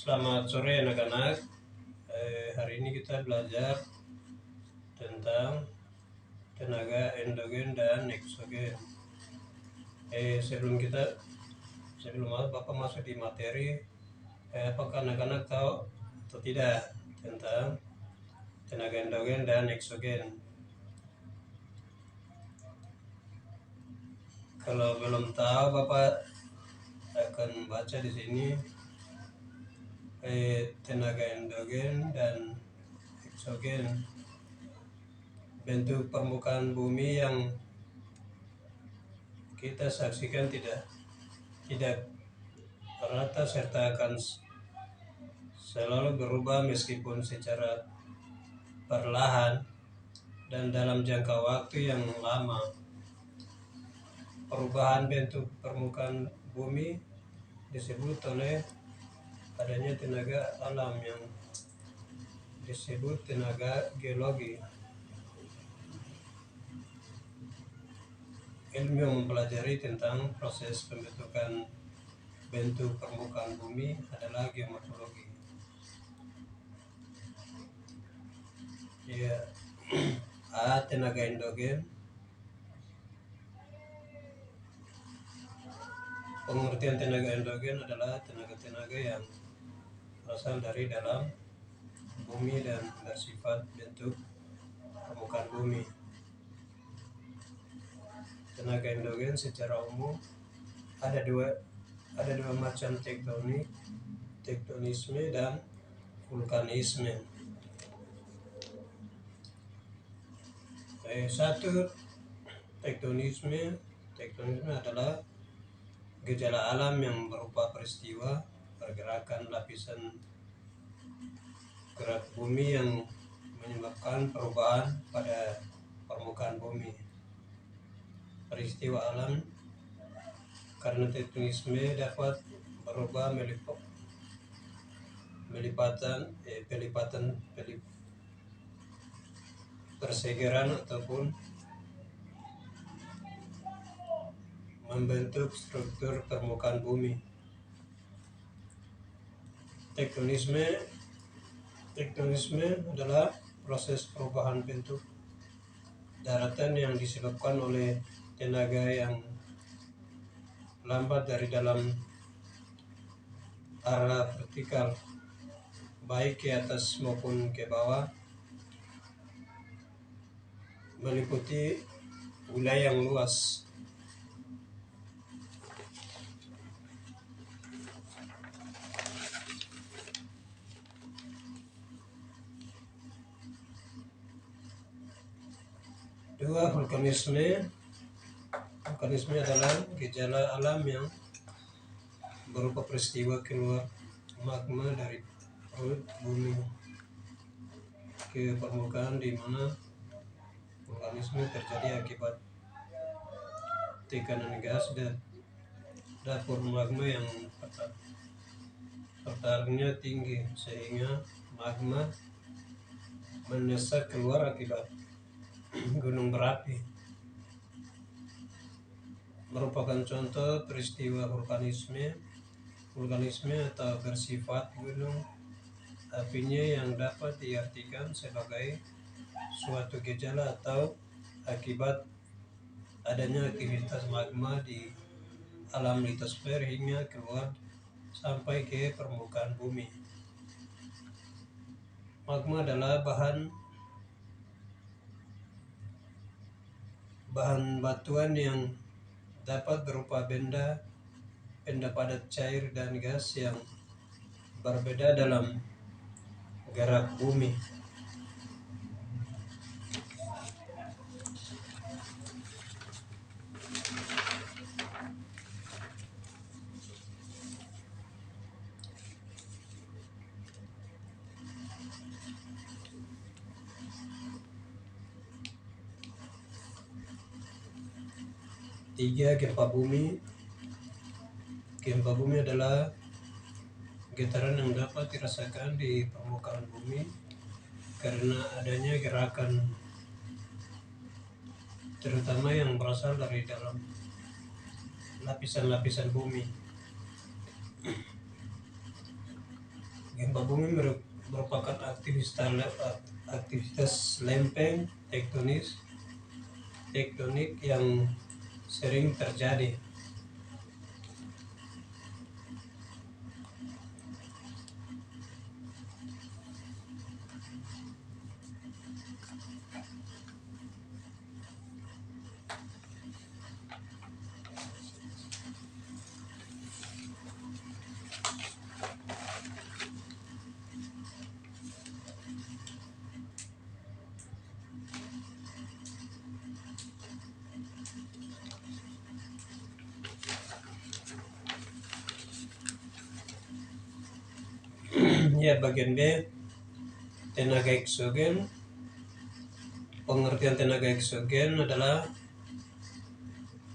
Selamat sore anak-anak. Hari ini kita belajar tentang tenaga endogen dan eksogen. Sebelum Bapak masuk di materi, apakah anak-anak tahu atau tidak tentang tenaga endogen dan eksogen? Kalau belum tahu, Bapak akan baca di sini tenaga endogen dan eksogen. Bentuk permukaan bumi yang kita saksikan tidak rata serta akan selalu berubah meskipun secara perlahan dan dalam jangka waktu yang lama. Perubahan bentuk permukaan bumi disebut oleh adanya tenaga alam yang disebut tenaga geologi. Ilmu yang mempelajari tentang proses pembentukan bentuk permukaan bumi adalah geomorfologi. Ya, tenaga endogen. Pengertian tenaga endogen adalah tenaga-tenaga yang berasal dari dalam bumi dan bersifat bentuk permukaan bumi. Tenaga endogen secara umum ada dua macam: tektonisme dan vulkanisme. Satu, tektonisme adalah gejala alam yang berupa peristiwa pergerakan lapisan gerak bumi yang menyebabkan perubahan pada permukaan bumi. Peristiwa alam karena tektonisme dapat berubah pelipatan persegeran ataupun membentuk struktur permukaan bumi. Tektonisme adalah proses perubahan bentuk daratan yang disebabkan oleh tenaga yang lambat dari dalam arah vertikal, baik ke atas maupun ke bawah, meliputi wilayah yang luas. Dua, vulkanisme adalah gejala alam yang berupa peristiwa keluar magma dari perut bumi ke permukaan, di mana vulkanisme terjadi akibat tekanan gas dan dapur magma yang pertarungannya tinggi sehingga magma mendesak keluar akibat gunung berapi. Merupakan contoh peristiwa vulkanisme atau bersifat gunung apinya yang dapat diartikan sebagai suatu gejala atau akibat adanya aktivitas magma di alam litosfer hingga keluar sampai ke permukaan bumi. Magma adalah bahan batuan yang dapat berupa benda padat, cair, dan gas yang berbeda dalam gerak bumi. Tiga, gempa bumi. Gempa bumi adalah getaran yang dapat dirasakan di permukaan bumi karena adanya gerakan, terutama yang berasal dari dalam lapisan-lapisan bumi. bumi merupakan aktivitas lempeng tektonik yang sering terjadi. Ya, bagian B, tenaga eksogen. Pengertian tenaga eksogen adalah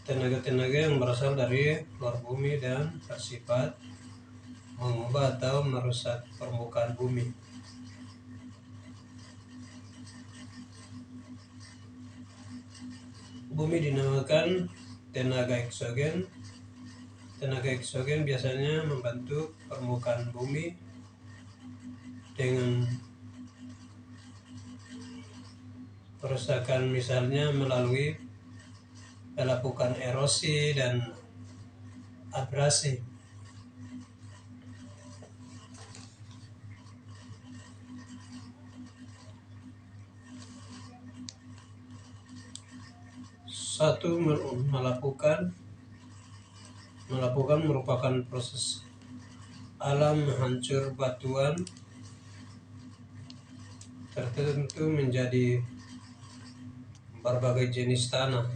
tenaga-tenaga yang berasal dari luar bumi dan bersifat mengubah atau merusak permukaan bumi. Bumi dinamakan tenaga eksogen. Tenaga eksogen biasanya membantu permukaan bumi dengan perusakan, misalnya melalui pelapukan erosi dan abrasi. Satu, melapukan merupakan proses alam hancur batuan tertentu menjadi berbagai jenis tanah.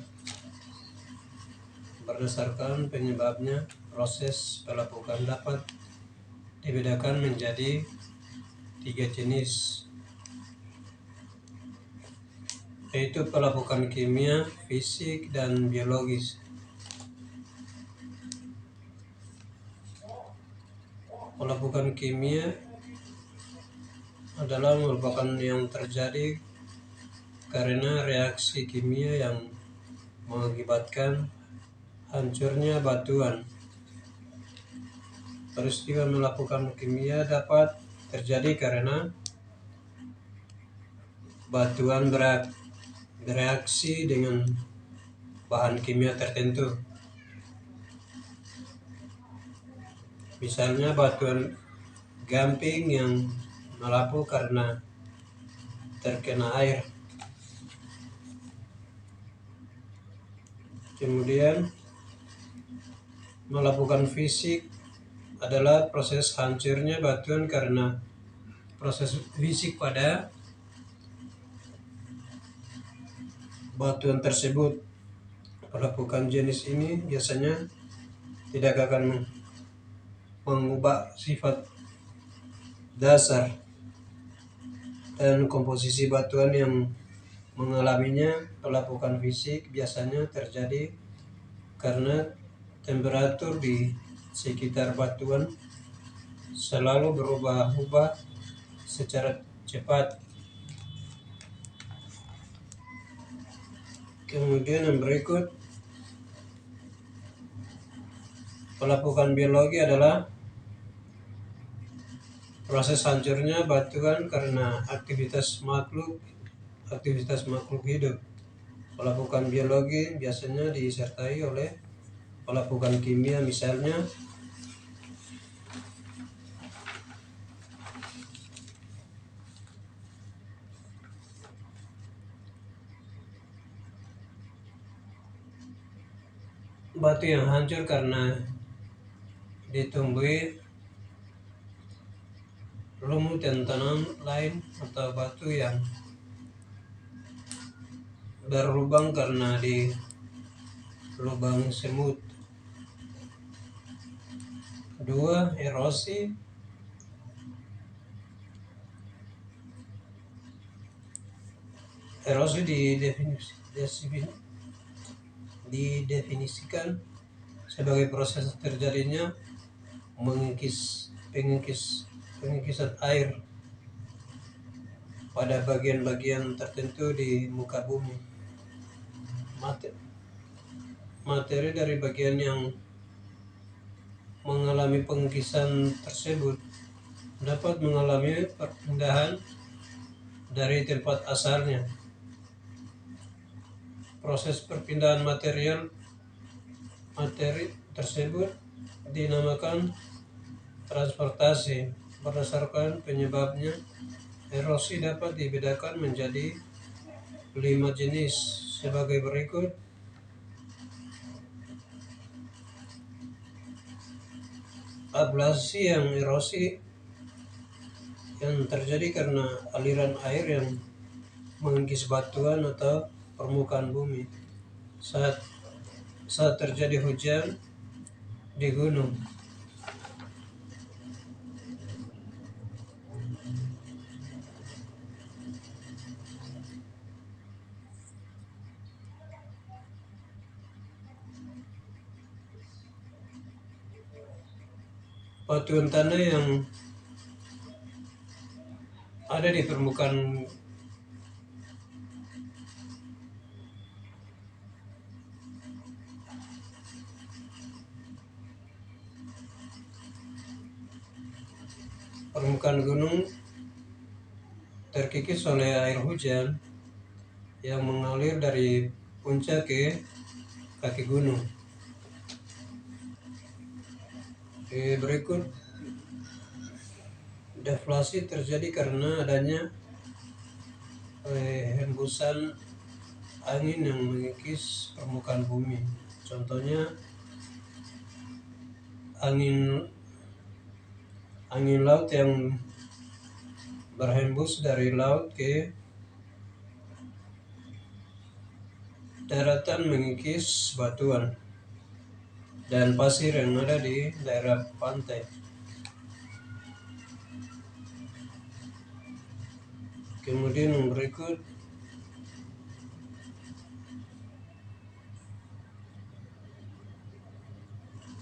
Berdasarkan penyebabnya, proses pelapukan dapat dibedakan menjadi 3 jenis, yaitu pelapukan kimia, fisik, dan biologis. Pelapukan kimia adalah merupakan yang terjadi karena reaksi kimia yang mengakibatkan hancurnya batuan. Peristiwa melakukan kimia dapat terjadi karena batuan bereaksi dengan bahan kimia tertentu. Misalnya batuan gamping yang melepuh karena terkena air. Kemudian melakukan fisik adalah proses hancurnya batuan karena proses fisik pada batuan tersebut. Pelapukan jenis ini biasanya tidak akan mengubah sifat dasar dan komposisi batuan yang mengalaminya. Pelapukan fisik biasanya terjadi karena temperatur di sekitar batuan selalu berubah-ubah secara cepat. Kemudian yang berikut, pelapukan biologi adalah proses hancurnya batuan karena aktivitas makhluk hidup. Pelapukan biologi biasanya disertai oleh pelapukan kimia, misalnya batu yang hancur karena ditumbuhi lumut dan tanam lain, atau batu yang berlubang karena di lubang semut. Kedua, erosi. Erosi didefinisikan sebagai proses terjadinya pengikisan air pada bagian-bagian tertentu di muka bumi. Materi dari bagian yang mengalami pengikisan tersebut dapat mengalami perpindahan dari tempat asalnya. Proses perpindahan materi tersebut dinamakan transportasi. Berdasarkan penyebabnya, erosi dapat dibedakan menjadi 5 jenis sebagai berikut. Ablasi yang erosi yang terjadi karena aliran air yang mengikis batuan atau permukaan bumi saat terjadi hujan di gunung. Batuan tanah yang ada di permukaan gunung terkikis oleh air hujan yang mengalir dari puncak ke kaki gunung. Berikut, deflasi terjadi karena adanya hembusan angin yang mengikis permukaan bumi. Contohnya angin laut yang berhembus dari laut ke daratan mengikis batuan dan pasir yang ada di daerah pantai. Kemudian yang berikut,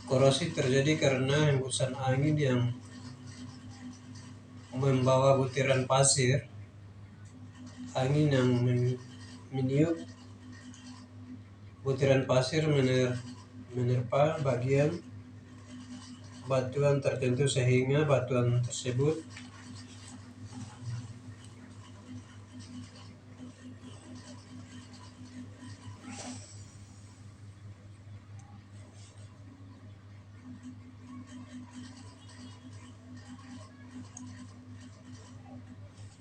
korosi terjadi karena hembusan angin yang membawa butiran pasir. Angin yang meniup butiran pasir menerpa bagian batuan tertentu sehingga batuan tersebut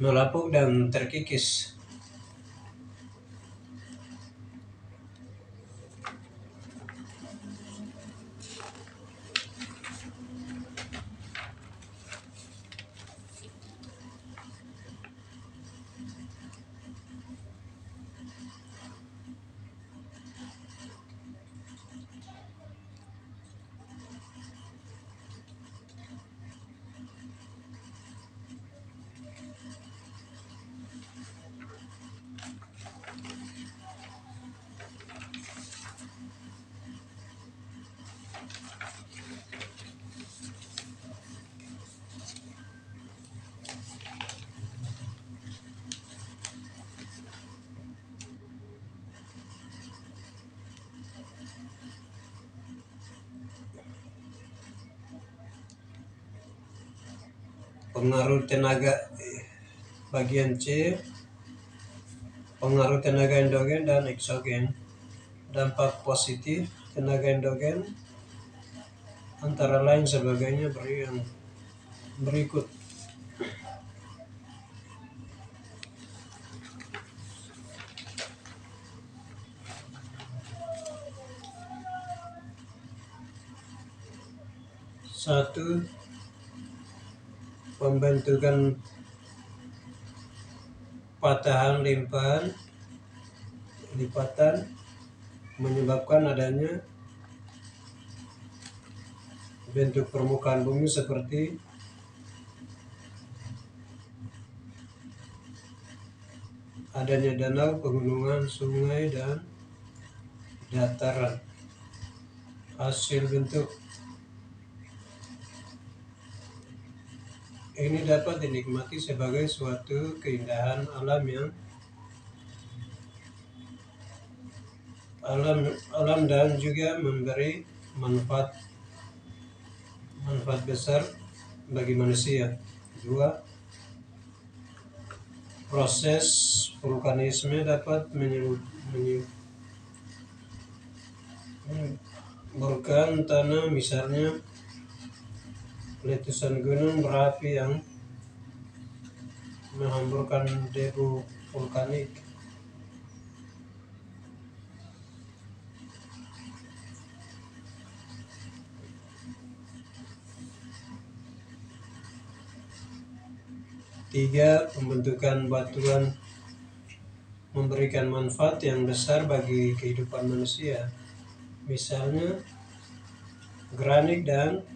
melapuk dan terkikis. Pengaruh tenaga bagian C, pengaruh tenaga endogen dan eksogen. Dampak positif tenaga endogen antara lain sebagainya berikut. Satu, pembentukan patahan lipatan menyebabkan adanya bentuk permukaan bumi seperti adanya danau, pegunungan, sungai, dan dataran. Hasil bentuk ini dapat dinikmati sebagai suatu keindahan alam dan juga memberi manfaat besar bagi manusia. Dua, proses vulkanisme dapat menyuburkan tanah, misalnya letusan gunung berapi yang menghamburkan debu vulkanik. Tiga, pembentukan batuan memberikan manfaat yang besar bagi kehidupan manusia, misalnya granit dan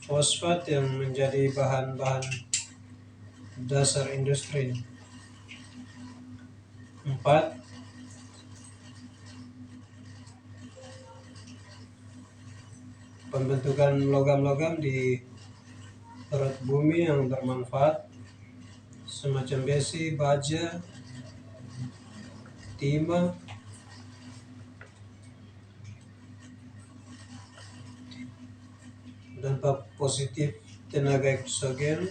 fosfat yang menjadi bahan-bahan dasar industri. Empat, pembentukan logam-logam di perut bumi yang bermanfaat, semacam besi, baja, timah, dampak positif tenaga eksogen.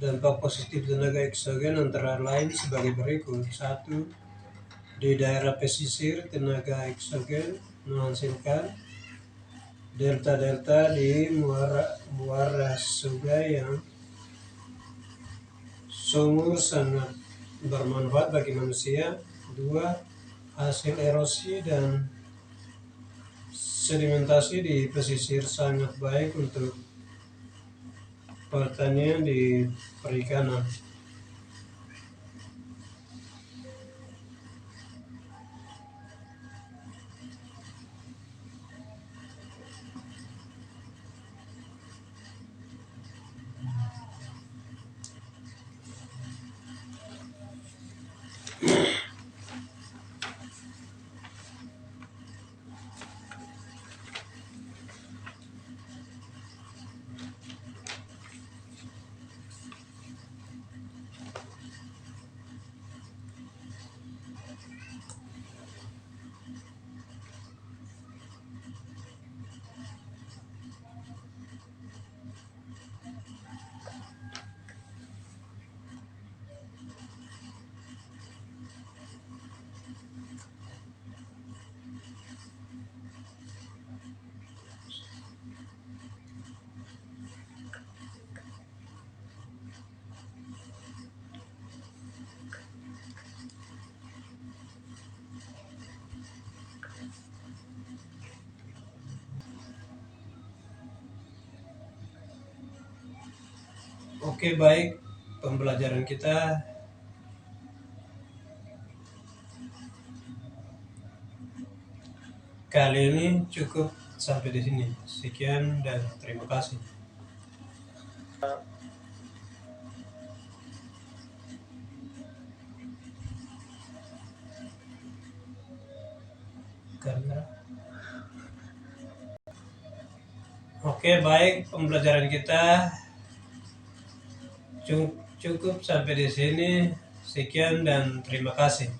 Dampak positif tenaga eksogen antara lain sebagai berikut. Satu, di daerah pesisir, tenaga eksogen menghasilkan delta-delta di muara sungai yang sumur sangat bermanfaat bagi manusia. Dua, hasil erosi dan sedimentasi di pesisir sangat baik untuk pertanian di perikanan. Oke, baik, pembelajaran kita kali ini cukup sampai di sini. Sekian dan terima kasih. Oke, baik, pembelajaran kita cukup sampai di sini. Sekian dan terima kasih.